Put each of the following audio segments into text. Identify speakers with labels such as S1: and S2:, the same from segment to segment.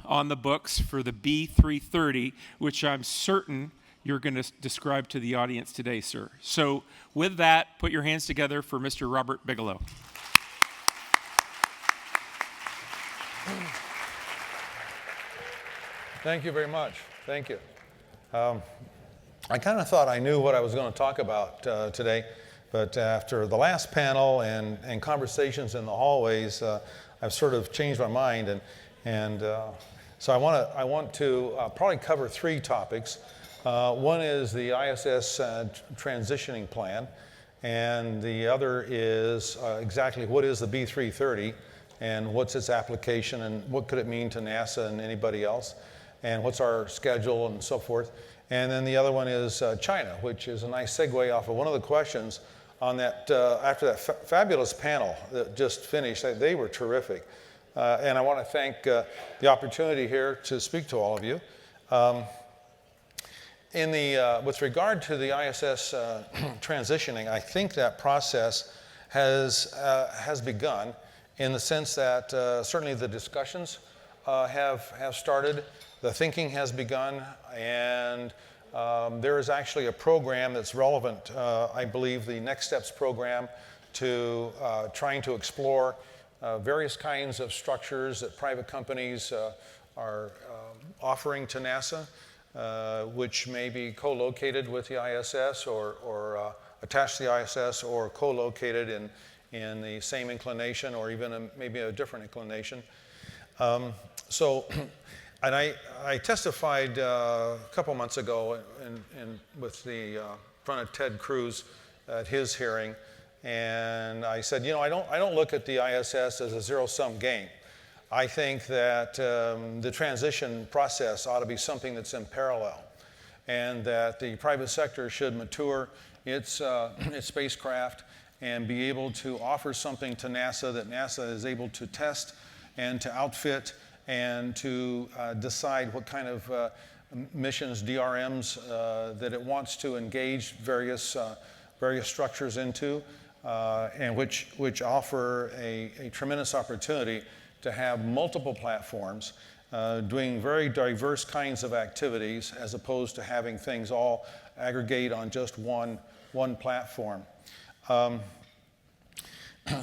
S1: on the books for the B330, which I'm certain you're going to describe to the audience today, sir. So with that, put your hands together for Mr. Robert Bigelow.
S2: Thank you very much. Thank you. I kind of thought I knew what I was going to talk about today, but after the last panel and conversations in the hallways, I've sort of changed my mind, and so I want to probably cover three topics. One is the ISS transitioning plan, and the other is exactly what is the B330 and what's its application and what could it mean to NASA and anybody else, and what's our schedule and so forth. And then the other one is China, which is a nice segue off of one of the questions on that, after that fabulous panel that just finished. They were terrific. And I want to thank the opportunity here to speak to all of you. With regard to the ISS transitioning, I think that process has begun in the sense that certainly the discussions have started, the thinking has begun, and there is actually a program that's relevant, I believe, the Next Steps program, to trying to explore various kinds of structures that private companies are offering to NASA, which may be co-located with the ISS or attached to the ISS or co-located in the same inclination or even maybe a different inclination. And I testified a couple months ago with the front of Ted Cruz at his hearing, and I said, I don't look at the ISS as a zero-sum game. I think that the transition process ought to be something that's in parallel, and that the private sector should mature its spacecraft and be able to offer something to NASA that NASA is able to test and to outfit and to decide what kind of missions, DRMs, that it wants to engage various structures into, and which offer a tremendous opportunity to have multiple platforms doing very diverse kinds of activities, as opposed to having things all aggregate on just one platform.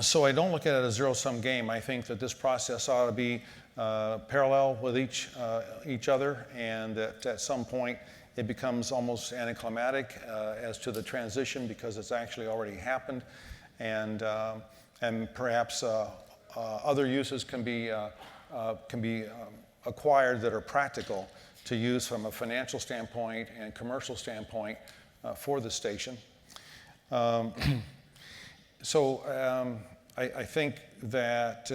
S2: So I don't look at it as a zero-sum game. I think that this process ought to be parallel with each other, and that at some point it becomes almost anticlimactic as to the transition, because it's actually already happened, and perhaps other uses can be acquired that are practical to use from a financial standpoint and commercial standpoint for the station. I think that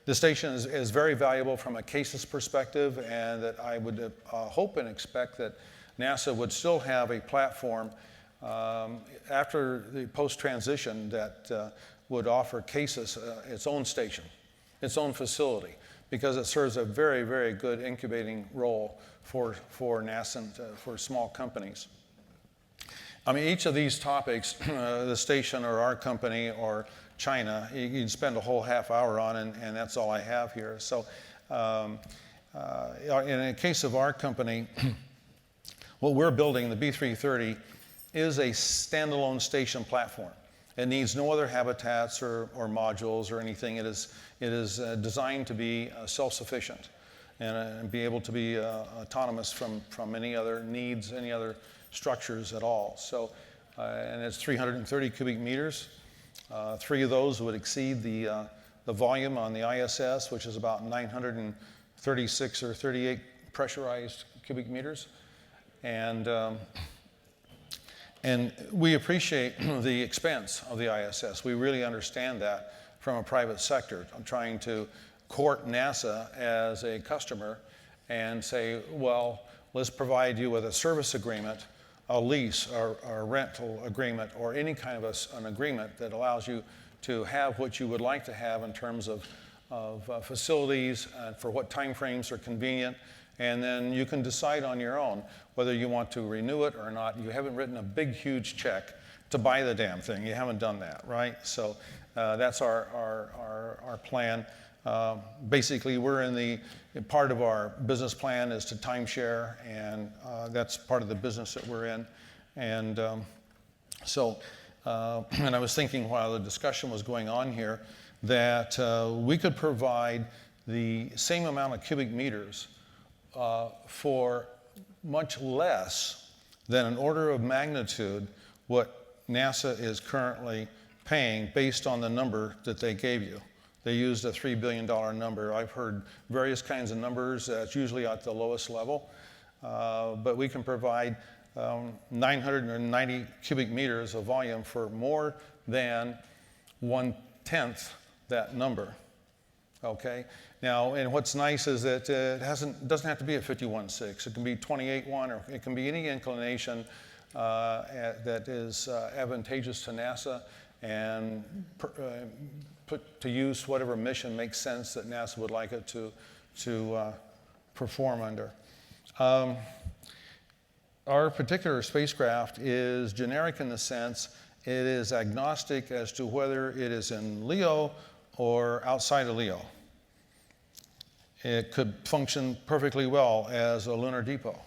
S2: the station is very valuable from a cases perspective, and that I would hope and expect that NASA would still have a platform after the post-transition that would offer cases its own station, its own facility, because it serves a very, very good incubating role for NASA and for small companies. I mean, each of these topics, the station or our company or China, you'd spend a whole half hour on, and that's all I have here. So in the case of our company, what we're building, the B330, is a standalone station platform. It needs no other habitats or modules or anything. It is designed to be self-sufficient and be able to be autonomous from any other needs, any other structures at all. So, and it's 330 cubic meters. 3 of those would exceed the volume on the ISS, which is about 936 or 38 pressurized cubic meters. And we appreciate the expense of the ISS. We really understand that from a private sector. I'm trying to court NASA as a customer and say, well, let's provide you with a service agreement, a lease or a rental agreement, or any kind of an agreement that allows you to have what you would like to have in terms of facilities and for what time frames are convenient. And then you can decide on your own whether you want to renew it or not. You haven't written a big, huge check to buy the damn thing. You haven't done that, right? So that's our plan. Basically, we're in the part of our business plan is to timeshare, and that's part of the business that we're in. And and I was thinking while the discussion was going on here that we could provide the same amount of cubic meters for much less than an order of magnitude what NASA is currently paying based on the number that they gave you. They used a $3 billion number. I've heard various kinds of numbers. It's usually at the lowest level. But we can provide 990 cubic meters of volume for more than 1/10 that number. Okay? Now, and what's nice is that it doesn't have to be a 51.6. It can be 28.1, or it can be any inclination that is advantageous to NASA and put to use whatever mission makes sense that NASA would like it to perform under. Our particular spacecraft is generic in the sense it is agnostic as to whether it is in LEO or outside of LEO. It could function perfectly well as a lunar depot.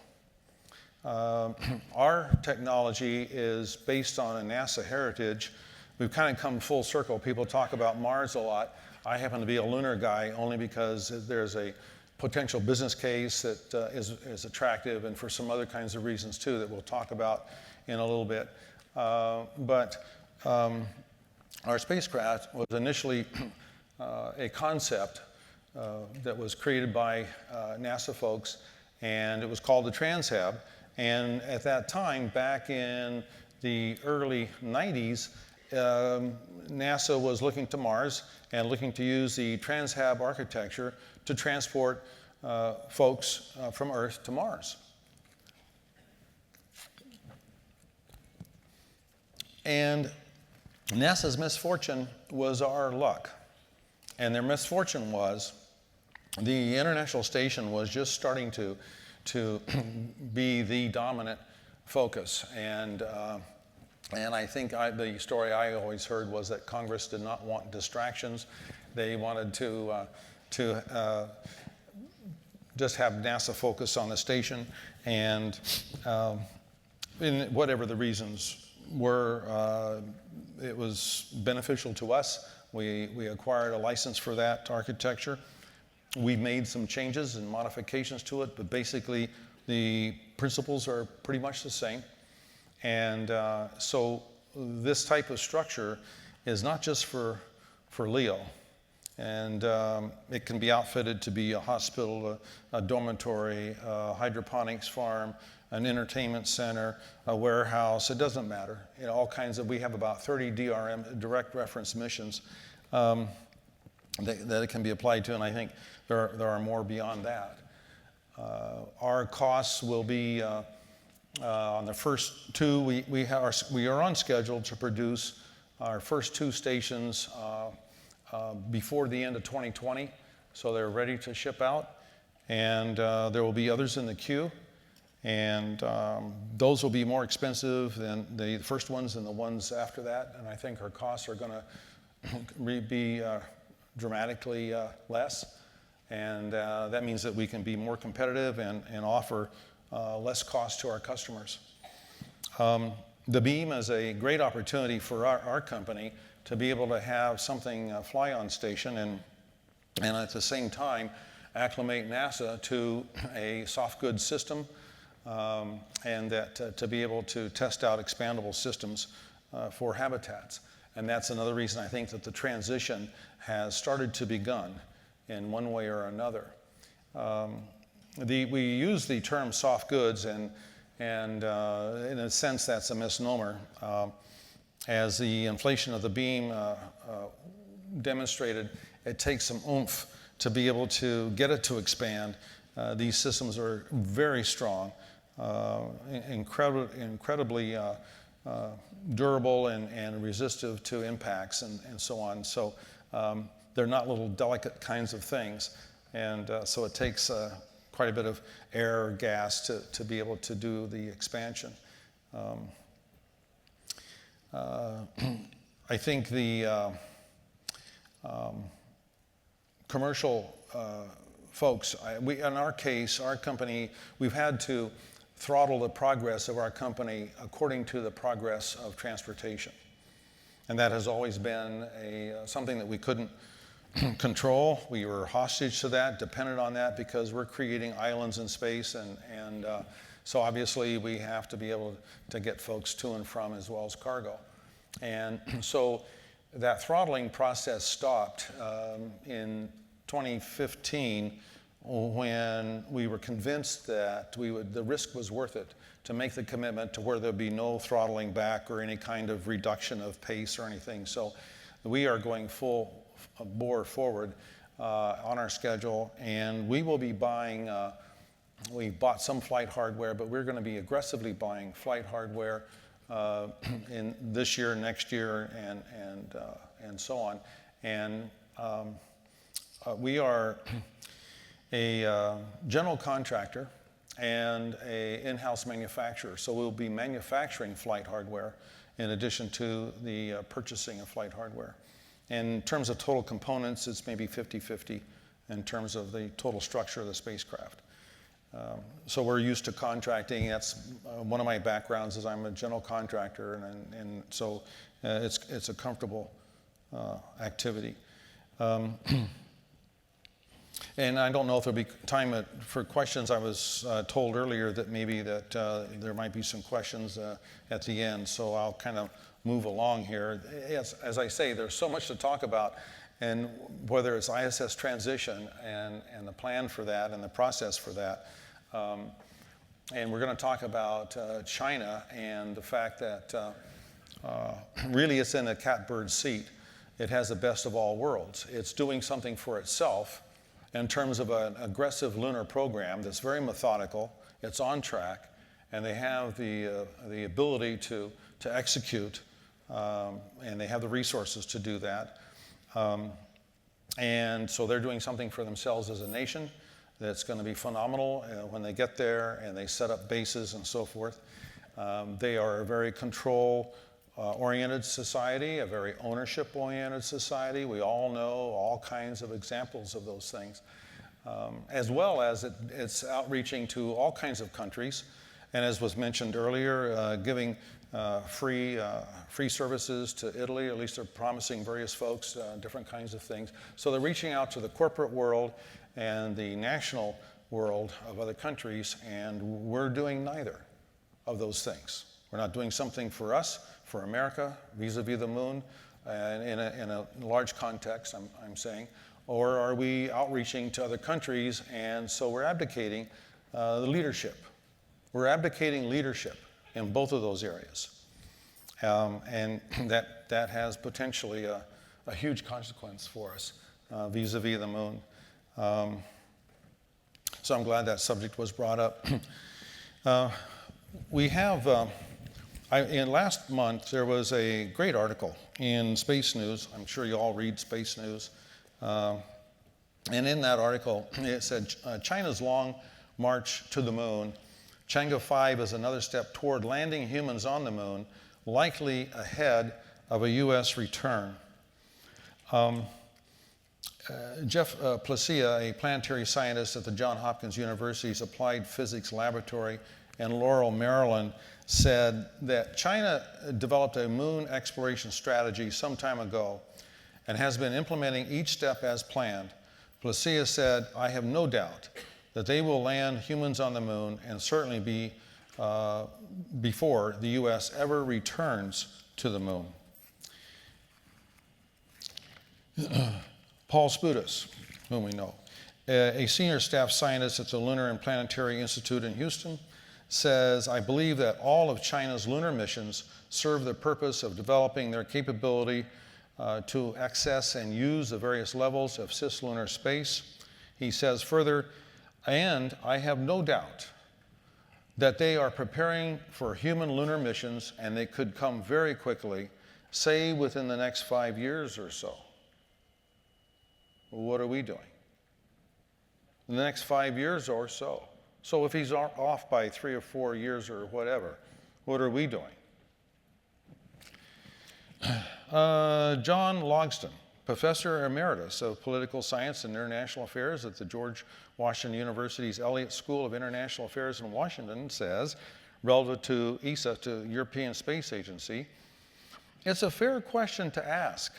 S2: Our technology is based on a NASA heritage. We've kind of come full circle. People talk about Mars a lot. I happen to be a lunar guy only because there's a potential business case that is attractive, and for some other kinds of reasons too that we'll talk about in a little bit. But our spacecraft was initially a concept that was created by NASA folks, and it was called the Transhab. And at that time, back in the early 90s, NASA was looking to Mars and looking to use the Transhab architecture to transport folks from Earth to Mars. And NASA's misfortune was our luck. And their misfortune was the International Station was just starting to be the dominant focus. And I think the story I always heard was that Congress did not want distractions. They wanted to just have NASA focus on the station, and in whatever the reasons were, it was beneficial to us. We acquired a license for that architecture. We made some changes and modifications to it, but basically the principles are pretty much the same. And so this type of structure is not just for LEO. And it can be outfitted to be a hospital, a dormitory, a hydroponics farm, an entertainment center, a warehouse. It doesn't matter. You know, all kinds of. We have about 30 DRM, direct reference missions, that it can be applied to, and I think there are more beyond that. Our costs will be on the first two. We are on schedule to produce our first two stations before the end of 2020, so they're ready to ship out, and there will be others in the queue, and those will be more expensive than the first ones and the ones after that, and I think our costs are going to be dramatically less, and that means that we can be more competitive and offer less cost to our customers. The beam is a great opportunity for our company to be able to have something fly on station and at the same time acclimate NASA to a soft goods system, and that to be able to test out expandable systems for habitats. And that's another reason I think that the transition has started to begun in one way or another. We use the term soft goods, and in a sense that's a misnomer. As the inflation of the beam demonstrated, it takes some oomph to be able to get it to expand. These systems are very strong, incredibly durable and resistive to impacts and so on. So they're not little delicate kinds of things. And so it takes quite a bit of air or gas to be able to do the expansion. I think the commercial folks, in our case, our company, we've had to throttle the progress of our company according to the progress of transportation. And that has always been something that we couldn't control. We were hostage to that, dependent on that, because we're creating islands in space, and so obviously we have to be able to get folks to and from as well as cargo. And so that throttling process stopped in 2015 when we were convinced that the risk was worth it to make the commitment to where there'd be no throttling back or any kind of reduction of pace or anything. So we are going full bore forward on our schedule, and we will be buying, we bought some flight hardware, but we're going to be aggressively buying flight hardware in this year, next year, and so on. And we are a general contractor and an in-house manufacturer, so we'll be manufacturing flight hardware in addition to the purchasing of flight hardware. In terms of total components, it's maybe 50-50 in terms of the total structure of the spacecraft. So we're used to contracting. That's one of my backgrounds is I'm a general contractor, and so it's a comfortable activity. And I don't know if there'll be time for questions. I was told earlier that maybe that there might be some questions at the end, so I'll kind of move along here. Yes, as I say, there's so much to talk about, and whether it's ISS transition and the plan for that and the process for that. And we're going to talk about China and the fact that really it's in a catbird seat. It has the best of all worlds. It's doing something for itself in terms of an aggressive lunar program that's very methodical. It's on track, and they have the ability to execute, and they have the resources to do that. And so they're doing something for themselves as a nation that's going to be phenomenal when they get there and they set up bases and so forth. They are a very control-oriented society, a very ownership-oriented society. We all know all kinds of examples of those things, as well as it's outreaching to all kinds of countries. And as was mentioned earlier, giving free services to Italy, at least they're promising various folks different kinds of things. So they're reaching out to the corporate world and the national world of other countries, and we're doing neither of those things. We're not doing something for us, for America, vis-a-vis the moon, in a large context, I'm saying, or are we outreaching to other countries, and so we're abdicating the leadership. We're abdicating leadership in both of those areas. And that has potentially a huge consequence for us vis-a-vis the moon. So I'm glad that subject was brought up. We have, in last month, there was a great article in Space News. I'm sure you all read Space News. And in that article, it said, China's long march to the moon. Chang'e 5 is another step toward landing humans on the moon, likely ahead of a U.S. return. Jeff Placia, a planetary scientist at the Johns Hopkins University's Applied Physics Laboratory in Laurel, Maryland, said that China developed a moon exploration strategy some time ago and has been implementing each step as planned. Placia said, I have no doubt that they will land humans on the moon, and certainly be before the U.S. ever returns to the moon. Paul Sputis, whom we know, a senior staff scientist at the Lunar and Planetary Institute in Houston, says, I believe that all of China's lunar missions serve the purpose of developing their capability to access and use the various levels of cislunar space. He says further, and I have no doubt that they are preparing for human lunar missions, and they could come very quickly, say within the next 5 years or so. What are we doing? In the next 5 years or so. So if he's off by 3 or 4 years or whatever, what are we doing? John Logston, Professor Emeritus of Political Science and International Affairs at the George Washington University's Elliott School of International Affairs in Washington, says, relative to ESA, to European Space Agency, it's a fair question to ask.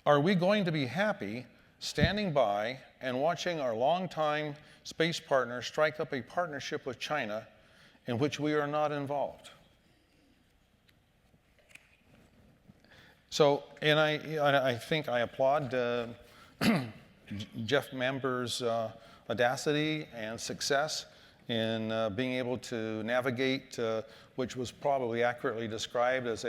S2: Are we going to be happy standing by and watching our longtime space partner strike up a partnership with China in which we are not involved? So, and I think I applaud Jeff Mamber's audacity and success in being able to navigate, which was probably accurately described as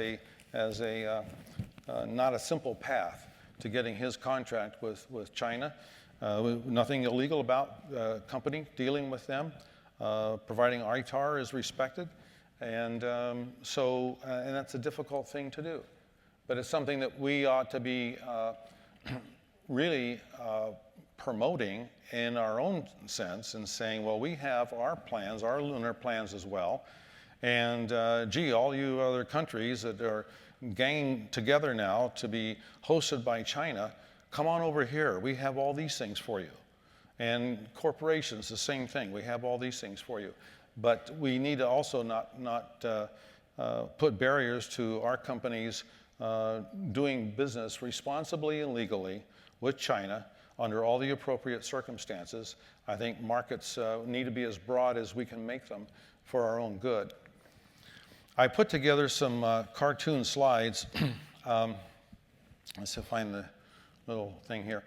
S2: not a simple path to getting his contract with China. Nothing illegal about the company dealing with them. Providing ITAR is respected. And and that's a difficult thing to do. But it's something that we ought to be really promoting in our own sense and saying, well, we have our plans, our lunar plans as well. And gee, all you other countries that are ganging together now to be hosted by China, come on over here. We have all these things for you. And corporations, the same thing. We have all these things for you. But we need to also not put barriers to our companies doing business responsibly and legally with China under all the appropriate circumstances. I think markets need to be as broad as we can make them for our own good. I put together some cartoon slides. Let's see, find the little thing here.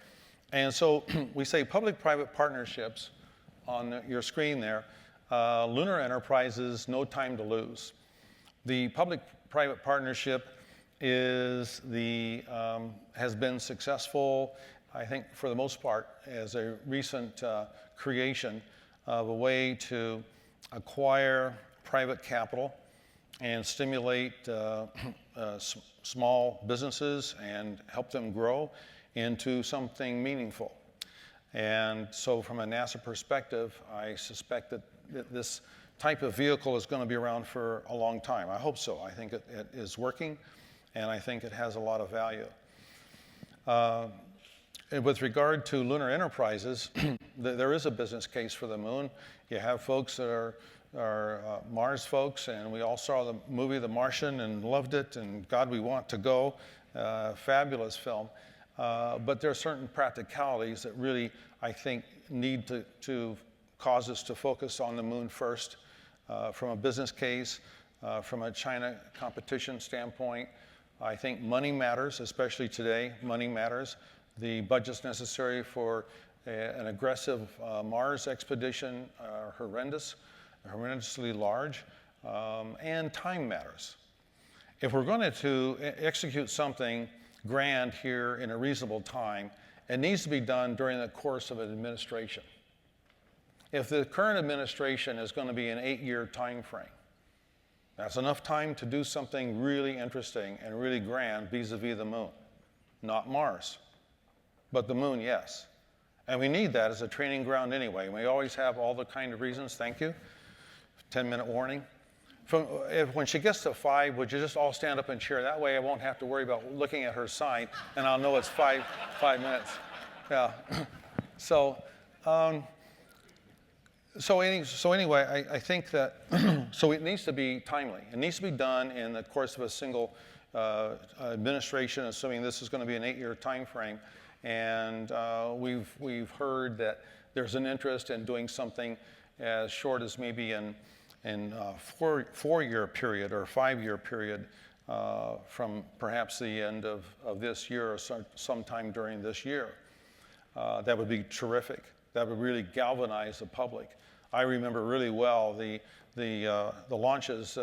S2: And so we say public-private partnerships on your screen there. Lunar Enterprises, no time to lose. The public-private partnership has been successful, I think, for the most part, as a recent creation of a way to acquire private capital and stimulate small businesses and help them grow into something meaningful. And so from a NASA perspective, I suspect that this type of vehicle is going to be around for a long time. I hope so. I think it is working, and I think it has a lot of value. And with regard to Lunar Enterprises, there is a business case for the moon. You have folks that are Mars folks, and we all saw the movie The Martian and loved it, and God, we want to go. Fabulous film. But there are certain practicalities that really, I think, need to cause us to focus on the moon first, from a business case, from a China competition standpoint. I think money matters, especially today. Money matters. The budgets necessary for an aggressive Mars expedition are horrendously large, and time matters. If we're going to execute something grand here in a reasonable time, it needs to be done during the course of an administration. If the current administration is going to be an 8-year time frame, that's enough time to do something really interesting and really grand vis-a-vis the moon. Not Mars, but the moon, yes. And we need that as a training ground anyway. We always have all the kind of reasons. Thank you. 10-minute warning. When she gets to 5, would you just all stand up and cheer? That way I won't have to worry about looking at her sign, and I'll know it's 5 minutes. Yeah. So anyway, I think that, so it needs to be timely. It needs to be done in the course of a single administration, assuming this is going to be an 8-year time frame. And we've heard that there's an interest in doing something as short as maybe in a 4-year period or 5-year period from perhaps the end of this year or sometime during this year. That would be terrific. That would really galvanize the public. I remember really well the launches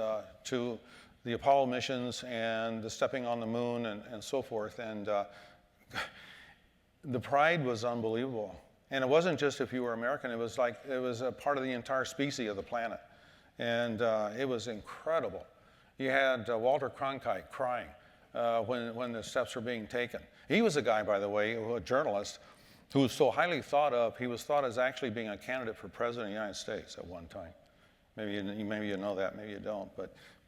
S2: to the Apollo missions and the stepping on the moon and so forth. And the pride was unbelievable. And it wasn't just if you were American. It was a part of the entire species of the planet. And it was incredible. You had Walter Cronkite crying when the steps were being taken. He was a guy, by the way, a journalist, who was so highly thought of, he was thought as actually being a candidate for president of the United States at one time. Maybe you know that, maybe you don't.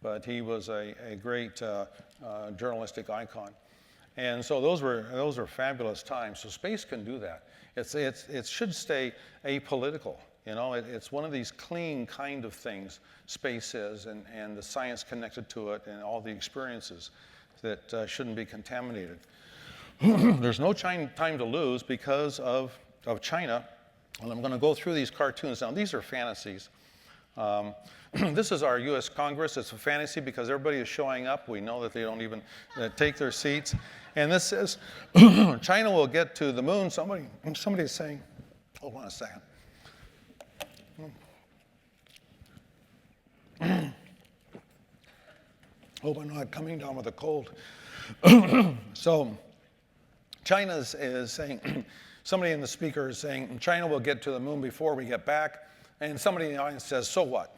S2: But he was a great journalistic icon. And so those were fabulous times. So space can do that. It should stay apolitical. You know, it's one of these clean kind of things, space is, and the science connected to it and all the experiences that shouldn't be contaminated. There's no time to lose because of China. And I'm going to go through these cartoons. Now, these are fantasies. This is our U.S. Congress. It's a fantasy because everybody is showing up. We know that they don't even take their seats. And this says, China will get to the moon. Somebody is saying, hold on a second. Hope I'm not coming down with a cold. So China is saying, somebody in the speaker is saying, China will get to the moon before we get back. And somebody in the audience says, so what?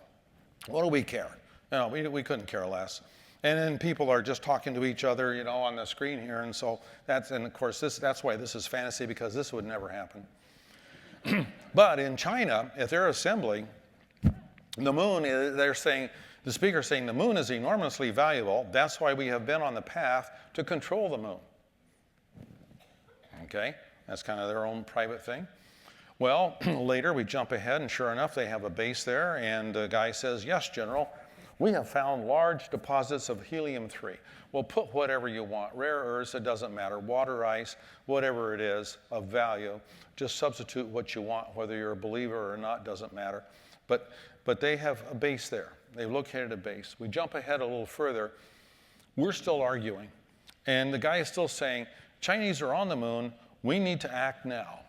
S2: What do we care? You know, we couldn't care less. And then people are just talking to each other, you know, on the screen here. And so and of course, that's why this is fantasy, because this would never happen. But in China, at their assembly, the moon, they're saying, the speaker's saying the moon is enormously valuable. That's why we have been on the path to control the moon. Okay, that's kind of their own private thing. Well, later we jump ahead, and sure enough, they have a base there, and the guy says, yes, General, we have found large deposits of helium-3. Well, put whatever you want, rare earths, it doesn't matter, water ice, whatever it is of value, just substitute what you want, whether you're a believer or not, doesn't matter. But they have a base there. They've located a base. We jump ahead a little further. We're still arguing. And the guy is still saying, Chinese are on the moon. We need to act now.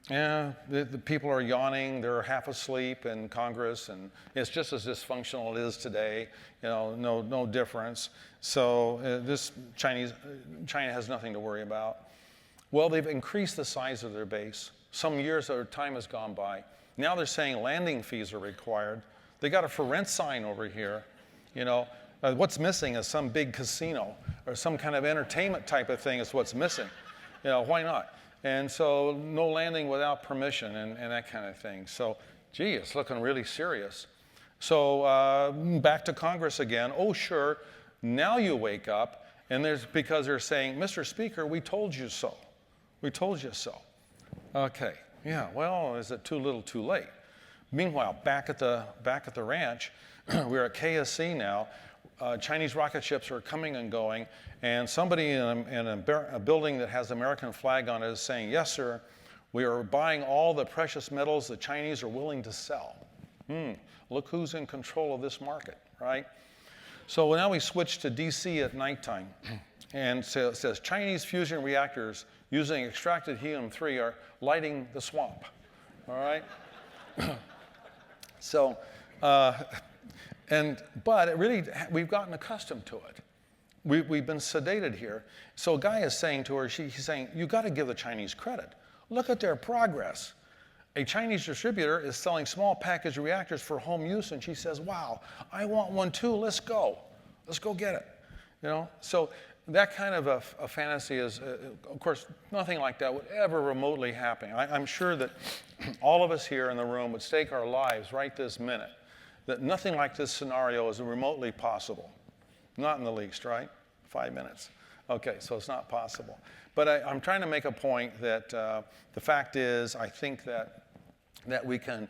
S2: Yeah, the people are yawning. They're half asleep in Congress. And it's just as dysfunctional as it is today. You know, no difference. So China has nothing to worry about. Well, they've increased the size of their base. Some years of time has gone by. Now they're saying landing fees are required. They got a for rent sign over here. You know, what's missing is some big casino or some kind of entertainment type of thing is what's missing. You know, why not? And so no landing without permission and that kind of thing. So, gee, it's looking really serious. So back to Congress again. Oh, sure, now you wake up, and because they're saying, Mr. Speaker, we told you so. We told you so. Okay, yeah, well, is it too little too late? Meanwhile, back at the ranch, we're at KSC now. Chinese rocket ships are coming and going, and somebody in a building that has the American flag on it is saying, yes, sir, we are buying all the precious metals the Chinese are willing to sell. Look who's in control of this market, right? So now we switch to DC at nighttime, and so it says Chinese fusion reactors using extracted helium-3 are lighting the swamp, all right? So, but it really, we've gotten accustomed to it. We've been sedated here. So a guy is saying to her, he's saying, you got to give the Chinese credit. Look at their progress. A Chinese distributor is selling small package reactors for home use, and she says, wow, I want one too, let's go. Let's go get it. You know, so that kind of a fantasy is, of course, nothing like that would ever remotely happen. I'm sure that all of us here in the room would stake our lives right this minute that nothing like this scenario is remotely possible. Not in the least, right? 5 minutes. Okay, so it's not possible. But I'm trying to make a point that the fact is, I think that we can,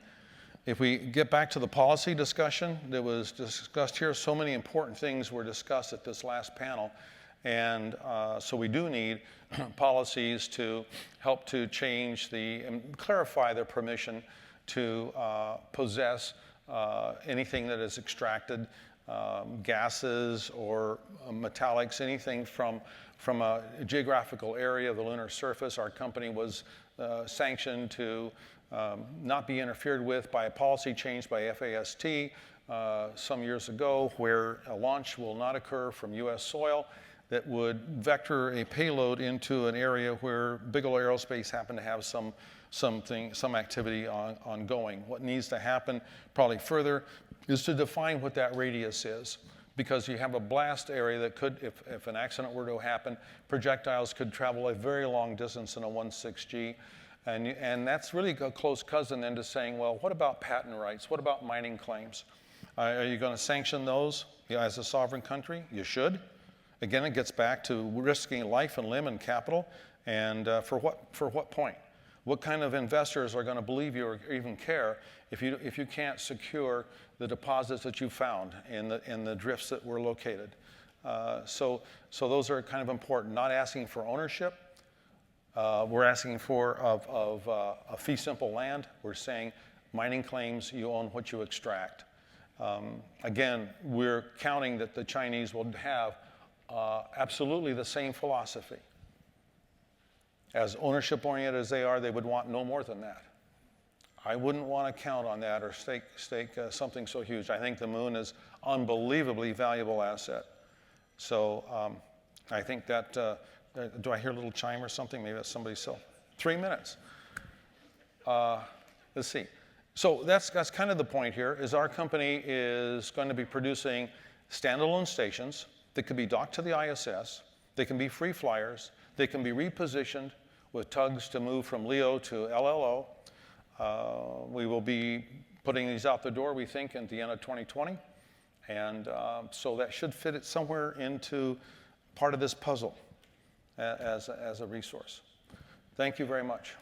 S2: if we get back to the policy discussion that was discussed here, so many important things were discussed at this last panel. And so we do need policies to help to change and clarify the permission to possess anything that is extracted, gases or metallics, anything from a geographical area of the lunar surface. Our company was sanctioned to not be interfered with by a policy change by FAST some years ago, where a launch will not occur from U.S. soil that would vector a payload into an area where Bigelow Aerospace happened to have some activity ongoing. What needs to happen probably further is to define what that radius is, because you have a blast area that could, if an accident were to happen, projectiles could travel a very long distance in a 1.6G. And that's really a close cousin then to saying, well, what about patent rights? What about mining claims? Are you going to sanction those as a sovereign country? You should. Again, it gets back to risking life and limb and capital, and for what point? What kind of investors are going to believe you or even care if you can't secure the deposits that you found in the drifts that were located? So those are kind of important. Not asking for ownership. We're asking for a fee simple land. We're saying mining claims, you own what you extract. Again, we're counting that the Chinese will have absolutely the same philosophy. As ownership oriented as they are, they would want no more than that. I wouldn't want to count on that or stake something so huge. I think the moon is unbelievably valuable asset. So I think that, do I hear a little chime or something? Maybe that's somebody's cell. 3 minutes. Let's see. So that's kind of the point here, is our company is going to be producing standalone stations that could be docked to the ISS. They can be free flyers. They can be repositioned with tugs to move from LEO to LLO. We will be putting these out the door, we think, at the end of 2020. And so that should fit it somewhere into part of this puzzle as a resource. Thank you very much.